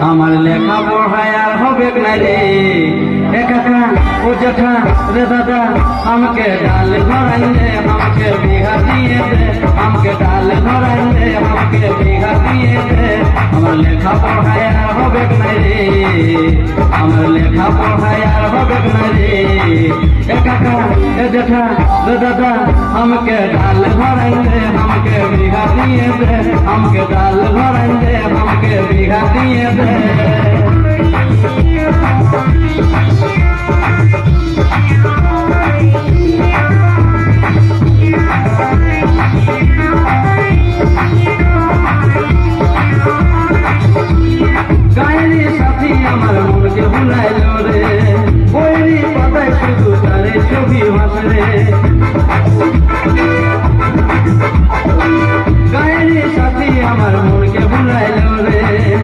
আমার লেখা পড়ায় আর হবে না রে একা ও জেঠা রে দাদা আমাকে ডাল ধরাই দে আমাকে বিঘা দিয়ে দে আমাকে ডাল ধরাই দে আমাকে বিঘা দিয়ে দে আমার লেখা পড়ায় আর হবে না রে আমার লেখা পড়ায় আর হবে না রে একা এ জেঠা রে দাদা আমাকে ডাল ধরাই দে আমাকে বিঘা দিয়ে দে আমাকে ডাল ধরাই দে আমাকে বিঘা দিয়ে দে